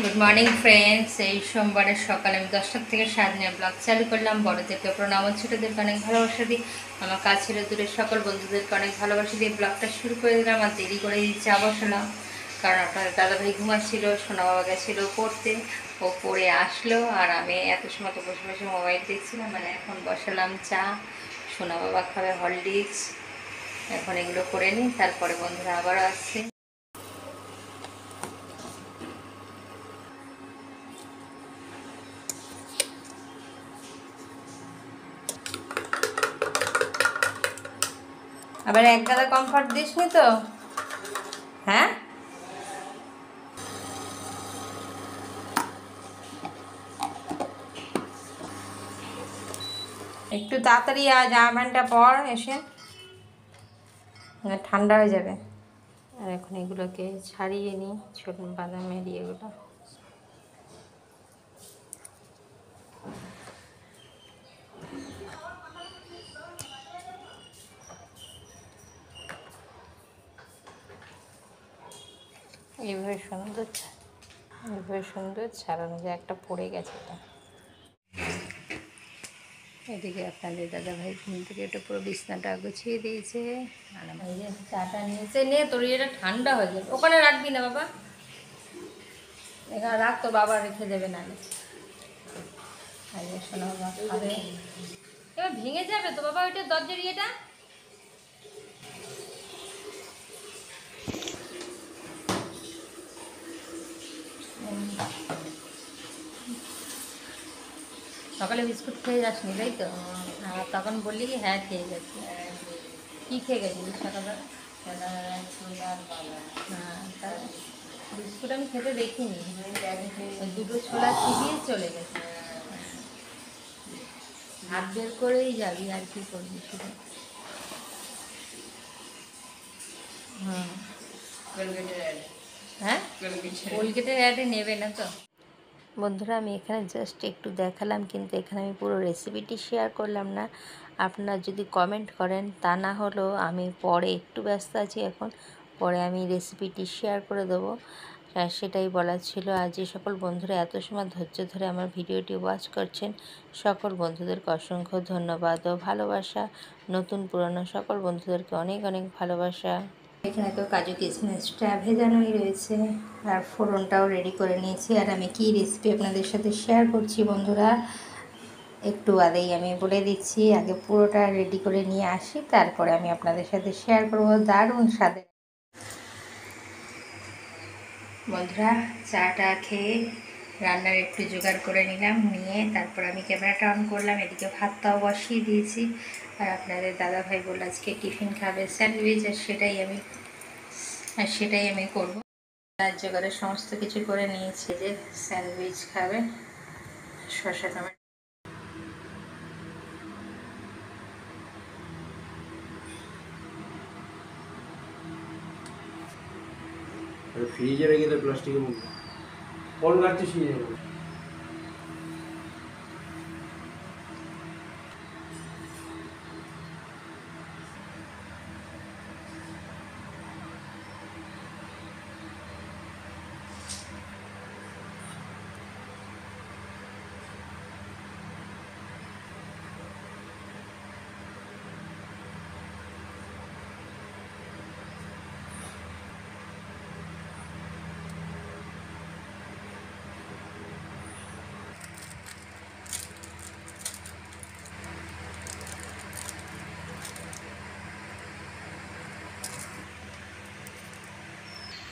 Good morning friends. এই সোমবারের সকালে আমি 10টা থেকে সারাদিনের ব্লগ চালু করলাম। বড়দেরকে প্রণাম, ছোটোদেরকে অনেক ভালোবাসা দিই। আমার কাছের দূরের সকল বন্ধুদেরকে অনেক ভালোবাসা দিয়ে ব্লগটা শুরু করে দিলাম। আর দেরি করে চা বসালাম, কারণ আপনার দাদাভাই ঘুমাচ্ছিল, সোনা বাবা গেছিলো পড়তে, ও পড়ে আসলো। আর আমি এত সময় তো বসে বসে মোবাইল দেখছিলাম। মানে এখন বসালাম চা, সোনা বাবা খাবে হরলিক্স। এখন এগুলো করে নিই, তারপরে বন্ধুরা আবারও আসছে। আবার এক গাদা কমফর্ট দিসনি তো? হ্যাঁ, একটু তাড়াতাড়ি জামা প্যান্টটা পর এসে, ঠান্ডা হয়ে যাবে। আর এখন এগুলোকে ছাড়িয়ে নিই, ছোট বাদামের এগুলো। এইভাবে সুন্দর ছাড়ানো যায়। একটা পড়ে গেছে এটা। এদিকে আপনাদের দাদাভাই ঘুম থেকে এটা পুরো বিছনাটা গুছিয়ে দিয়েছে। আর ভাই চাটা নিয়েছে, নে তোর এটা ঠান্ডা হয়ে যাবে। ওখানে রাখবি না বাবা, এখানে রাখ, তো বাবা রেখে দেবে নাহলে। শোনা বাবা খাবে, এবার ভেঙে যাবে তো বাবা ওইটা দরজার ইয়েটা। সকালে বিস্কুট খেয়ে যাসনি তাই তো? তখন বললি কি হ্যাঁ খেয়ে গেছি। কী খেয়ে গেছিস সকালে? হ্যাঁ, তাহলে বিস্কুট আমি খেতে দেখিনি। দুটো ছোলা চিবিয়ে চলে গেছে। হাত বের করেই যাবি, আর কি করবি শুধু। হুম, হ্যাঁ, কোলগেটের অ্যাডে নেবে না তো। বন্ধুরা, আমি এখানে জাস্ট একটু দেখালাম, কিন্তু এখানে আমি পুরো রেসিপিটি শেয়ার করলাম না। আপনারা যদি কমেন্ট করেন, তা না হলেও আমি পরে, একটু ব্যস্ত আছি এখন, পরে আমি রেসিপিটি শেয়ার করে দেবো। সেটাই বলার ছিল। আর যে সকল বন্ধুরা এত সময় ধৈর্য ধরে আমার ভিডিওটি ওয়াচ করছেন, সকল বন্ধুদেরকে অসংখ্য ধন্যবাদ ও ভালোবাসা। নতুন পুরনো সকল বন্ধুদেরকে অনেক অনেক ভালোবাসা। এখানে তো কাজু কিশমিশটা ভেজানোই রয়েছে, আর ফোড়নটাও রেডি করে নিয়েছি। আর আমি কি রেসিপি আপনাদের সাথে শেয়ার করছি বন্ধুরা, একটু বাদেই আমি বলে দিচ্ছি। আগে পুরোটা রেডি করে নিয়ে আসি, তারপরে আমি আপনাদের সাথে শেয়ার করবো। দারুণ স্বাদের বন্ধুরা। চাটা খেয়ে রান্নার একটু জোগাড় করে নিলাম, নিয়ে তারপর আমি ক্যামেরাটা অন করলাম। এদিকে ভাতটাও বসিয়ে দিয়েছি। আর আপনাদের দাদাভাই বলল আজকে টিফিন খাবে স্যান্ডউইচ, আর সেটাই আমি করবো। জোগাড়ের সমস্ত কিছু করে নিয়েছি, যে স্যান্ডউইচ খাবে শসা টমেটো। ফ্রিজে রেখে তো প্লাস্টিকের মধ্যে ফল কাটছিস কি?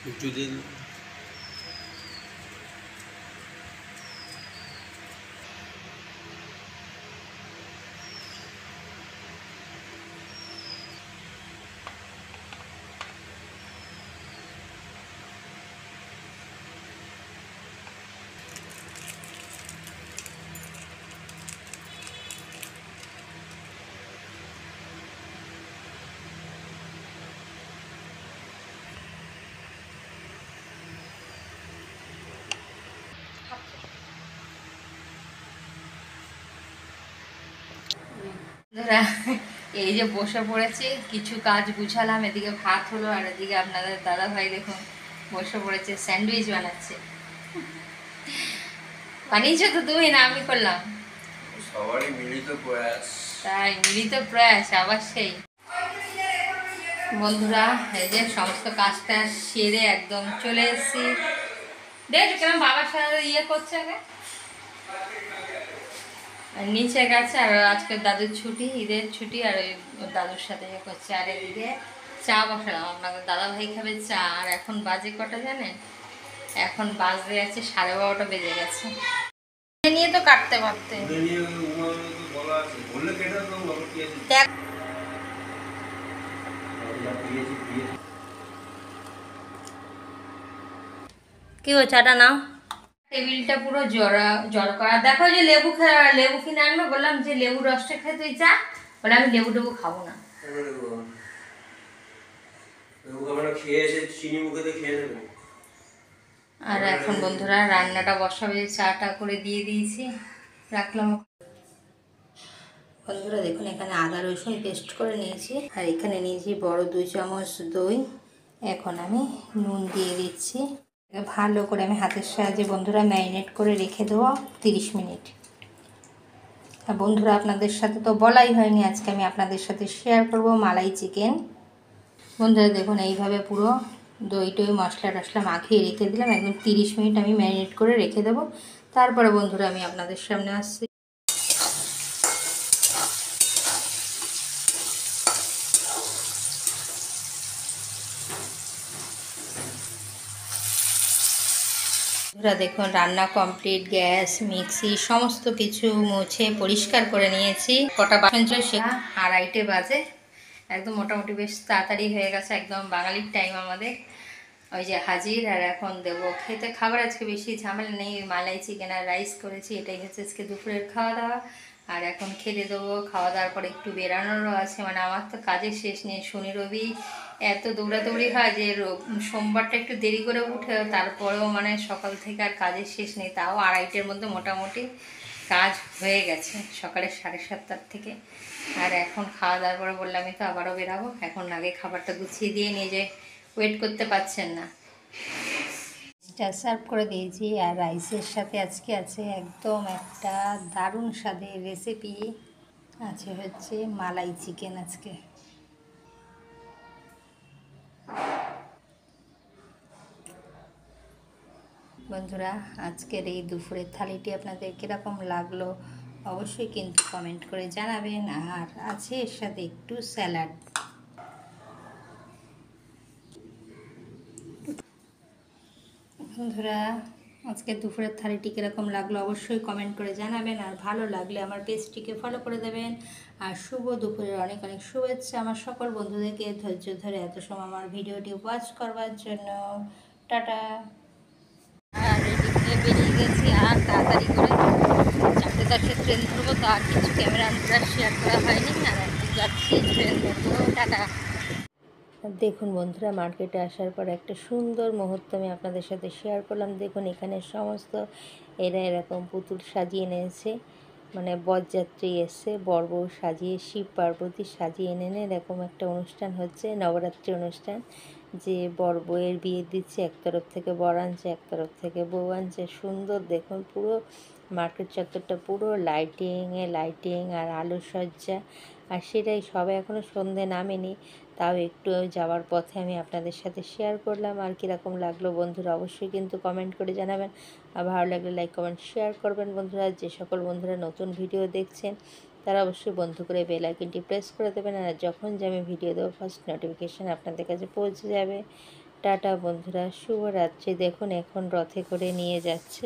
একটু দিন এই যে বসে পড়েছি, কিছু কাজ গুছালাম, এদিকে ভাত হলো, আর এদিকে আপনাদের দাদা ভাই দেখুন বসে পড়েছে স্যান্ডউইচ বানাচ্ছে। বানিয়েছো তো তুমি, না আমি করলাম? সবারই মিলিত প্রয়াস। তাই মিলিত প্রয়াস আবার সেই। বন্ধুরা এই যে সমস্ত কাজটা সেরে একদম চলে এসেছি। দেখ কেমন বাবার সাথে ইয়ে করছে আগে, আর নিচে গেছে। আর আজকে দাদুর ছুটি, ঈদের ছুটি, আর ওই ওর দাদুর সাথে ইয়ে করছে। আর এদিকে চা বসালাম, আপনাদের দাদা ভাই খাবে চা। আর এখন বাজে কটা জানেন? এখন বাজতে যাচ্ছে 12:30 বেজে গেছে। নিয়ে তো কাটতে পারতে। দেখ কি ও চাটা নাও। টেবিলটা পুরো জড়া জড় করা। দেখো যে লেবু কিনে আনবে, বললাম যে লেবু রসটা খেয়ে তুই চা, বলে আমি লেবু টেবু খাবো না। আর এখন বন্ধুরা রান্নাটা বসাবে, চাটা করে দিয়ে দিয়েছি, রাখলাম। বন্ধুরা দেখুন এখানে আদা রসুন পেস্ট করে নিয়েছি, আর এখানে নিয়েছি বড় 2 চামচ দই। এখন আমি নুন দিয়ে দিচ্ছি, ভালো করে আমি হাতের সাহায্যে বন্ধুরা ম্যারিনেট করে রেখে দেবো 30 মিনিট। আর বন্ধুরা আপনাদের সাথে তো বলাই হয়নি, আজকে আমি আপনাদের সাথে শেয়ার করব মালাই চিকেন। বন্ধুরা দেখুন এইভাবে পুরো দই টই মশলা টশলা মাখিয়ে রেখে দিলাম, একদম 30 মিনিট আমি ম্যারিনেট করে রেখে দেবো। তারপরে বন্ধুরা আমি আপনাদের সামনে আসছি। দেখুন রান্না কমপ্লিট, গ্যাস মিক্সি সমস্ত কিছু মুছে পরিষ্কার করে নিয়েছি। কটা বাসন ছিল, সে 2:30 বাজে, একদম মোটামুটি বেশ তাড়াতাড়ি হয়ে গেছে, একদম বাঙালির টাইম আমাদের। ওই যে হাজির, আর এখন দেবো খেতে। খাবার আজকে বেশি ঝামেলা নেই, মালাই চিকেন আর রাইস করেছি, এটাই হচ্ছে আজকে দুপুরের খাওয়া দাওয়া। আর এখন খেতে দেবো। খাওয়া দাওয়ার পরে একটু বেরানোরও আছে, মানে আমার তো কাজের শেষ নেই। শনি রবি এত দৌড়াদৌড়ি হয় যে সোমবারটা একটু দেরি করে উঠে, তারপরেও মানে সকাল থেকে আর কাজের শেষ নেই। তাও 2:30-এর মধ্যে মোটামুটি কাজ হয়ে গেছে সকালে 7:30 থেকে। আর এখন খাওয়া দাওয়ার পরে বললামই তো আবারও বেরাবো। এখন আগে খাবারটা গুছিয়ে দিয়ে নিয়ে যে ওয়েট করতে পারছেন না, সার্ভ করে দিয়েছি। আর রাইসের সাথে আজকে আছে একদম একটা দারুণ স্বাদের রেসিপি, আছে হচ্ছে মালাই চিকেন আজকে। বন্ধুরা আজকের এই দুপুরের থালিটি আপনাদের কীরকম লাগলো অবশ্যই কিন্তু কমেন্ট করে জানাবেন। আর আছে এর সাথে একটু স্যালাড। বন্ধুরা আজকে দুপুরের থালিটি কীরকম লাগলো অবশ্যই কমেন্ট করে জানাবেন। আর ভালো লাগলে আমার পেজটিকে ফলো করে দেবেন। আর শুভ দুপুরের অনেক অনেক শুভেচ্ছা আমার সকল বন্ধুদেরকে, ধৈর্য ধরে এত সময় আমার ভিডিওটি ওয়াচ করবার জন্য। টাটা। আর এদিকে বেরিয়ে গেছি, আর তাড়াতাড়ি করে 4:10 ট্রেন ধরবো। তো আর কিছু ক্যামেরা শেয়ার করা হয়নি, আর একটু যাচ্ছি ট্রেন ধরবো। টাটা। দেখুন বন্ধুরা মার্কেটে আসার পর একটা সুন্দর মুহূর্ত আমি আপনাদের সাথে শেয়ার করলাম। দেখুন এখানে সমস্ত এরা এরকম পুতুল সাজিয়ে এনেছে, মানে বরযাত্রী এসছে, বর বউ সাজিয়ে শিব পার্বতী সাজিয়ে এনে এরকম একটা অনুষ্ঠান হচ্ছে, নবরাত্রি অনুষ্ঠান। যে বর বউয়ের বিয়ে দিচ্ছে, এক তরফ থেকে বর আনছে, এক তরফ থেকে বউ আনছে। সুন্দর দেখুন পুরো মার্কেট চত্বরটা পুরো লাইটিং আর আলোকসজ্জা। আর সেটাই সবে এখনও সন্ধে নামেনি, তাও একটু যাওয়ার পথে আমি আপনাদের সাথে শেয়ার করলাম। আর কীরকম লাগলো বন্ধুরা অবশ্যই কিন্তু কমেন্ট করে জানাবেন। আর ভালো লাগলে লাইক কমেন্ট শেয়ার করবেন। বন্ধুরা যে সকল বন্ধুরা নতুন ভিডিও দেখছেন তারা অবশ্যই বন্ধু করে বেল আইকনটি প্রেস করে দেবেন, আর যখন যে আমি ভিডিও দেবো ফার্স্ট নোটিফিকেশান আপনাদের কাছে পৌঁছে যাবে। টাটা বন্ধুরা, শুভরাত্রি। দেখুন এখন রথে করে নিয়ে যাচ্ছে।